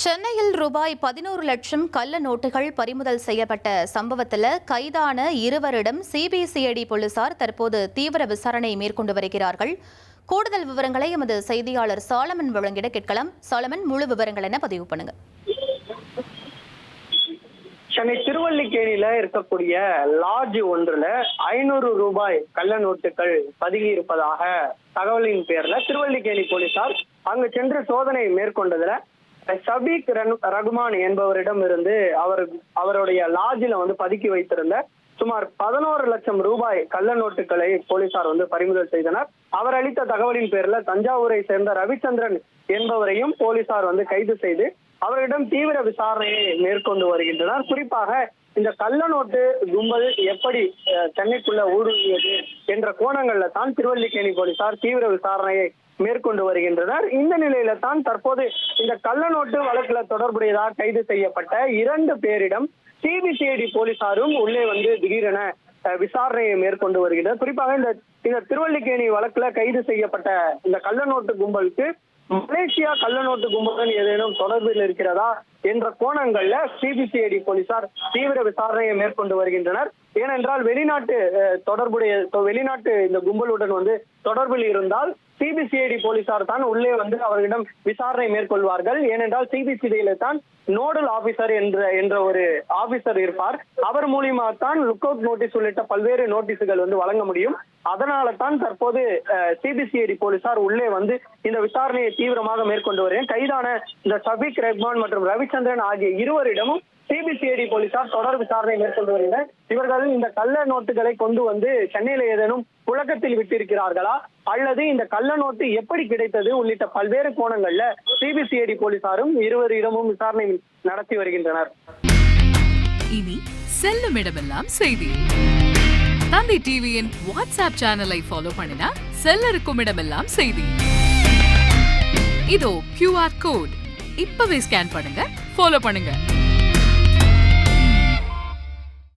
சென்னையில் ரூபாய் 11 லட்சம் கள்ள நோட்டுகள் பறிமுதல் செய்யப்பட்ட சம்பவத்தில் கைதான இருவரிடம் சிபிசிஐடி போலீசார் தற்போது தீவிர விசாரணை மேற்கொண்டு வருகிறார்கள். கூடுதல் விவரங்களை எமது செய்தியாளர் சாலமன் வழங்கிட கேட்கலாம். சாலமன், முழு விவரங்கள் என்ன பதிவு பண்ணுங்க. சென்னை திருவல்லிக்கேணியில இருக்கக்கூடிய லாட்ஜ் ஒன்றுல 500 ரூபாய் கள்ள நோட்டுகள் பதுகி இருப்பதாக தகவலின் பேர்ல திருவல்லிக்கேணி போலீசார் அங்கு சென்று சோதனை மேற்கொண்டதுல ஷபீக் ரகுமான் என்பவரிடம் இருந்து அவருடைய லாட்ஜில பதுக்கி வைத்திருந்த சுமார் 11 லட்சம் ரூபாய் கள்ள நோட்டுகளை போலீசார் பறிமுதல் செய்தனர். அவர் அளித்த தகவலின் பேர்ல தஞ்சாவூரை சேர்ந்த ரவிச்சந்திரன் என்பவரையும் போலீசார் கைது செய்து அவரிடம் தீவிர விசாரணையை மேற்கொண்டு வருகின்றனர். குறிப்பாக இந்த கள்ள நோட்டு கும்பல் எப்படி சென்னைக்குள்ள ஊடுருவியது என்ற கோணங்கள்ல தான் திருவல்லிக்கேணி போலீசார் தீவிர விசாரணையை மேற்கொண்டு வருகின்றனர். இந்த நிலையில தான் தற்போது இந்த கள்ள நோட்டு வழக்குல தொடர்புடையதாக கைது செய்யப்பட்ட 2 பேரிடம் சிபிசிஐடி போலீசாரும் உள்ளே திடீரென விசாரணையை மேற்கொண்டு வருகின்றனர். குறிப்பாக இந்த திருவல்லிக்கேணி வழக்குல கைது செய்யப்பட்ட இந்த கள்ள நோட்டு கும்பலுக்கு மலேசியா கள்ள நோட்டு கும்பலுடன் ஏதேனும் தொடர்பில் இருக்கிறதா என்ற கோணங்கள்ல சிபிசிஐடி போலீசார் தீவிர விசாரணையை மேற்கொண்டு வருகின்றனர். ஏனென்றால் வெளிநாட்டு இந்த கும்பலுடன் தொடர்பில் இருந்தால் சிபிசிஐடி போலீசார் தான் உள்ளே அவர்களிடம் விசாரணை மேற்கொள்வார்கள். ஏனென்றால் சிபிசிஐடியில தான் நோடல் ஆபீசர் என்ற ஒரு ஆபீசர் இருப்பார். அவர் மூலியமா தான் லுக் அவுட் நோட்டீஸ் உள்ளிட்ட பல்வேறு நோட்டீஸுகள் வழங்க முடியும். அதனால தான் தற்போது சிபிசிஐடி போலீசார் உள்ளே இந்த விசாரணையை தீவிரமாக மேற்கொண்டு வருகிறேன். கைதான இந்த ஷபீக் ரஹ்மான் மற்றும் ரவிச்சந்திரன் ஆகிய இருவரிடமும் சிபிசிஐடி போலீசார் தொடர் விசாரணை மேற்கொண்டு வருகின்றனர். இவர்கள் இந்த கள்ள நோட்டுகளை கொண்டு சென்னையில ஏதேனும் புழக்கத்தில் விட்டிருக்கிறார்களா அல்லது இந்த கள்ள நோட்டு எப்படி கிடைத்தது உள்ளிட்ட பல்வேறு கோணங்கள்ல சிபிசிஐடி போலீசாரும் இருவரிடமும் விசாரணை நடத்தி வருகின்றனர். இனி செல்லும் இடமெல்லாம் செய்தி. தந்தி டிவியின் வாட்ஸ்அப் சேனலை ஃபாலோ பண்ணினா செல்ல இருக்கும் இடமெல்லாம் செய்தி. இதோ QR கோட் இப்பவே ஸ்கேன் பண்ணுங்க, ஃபாலோ பண்ணுங்க.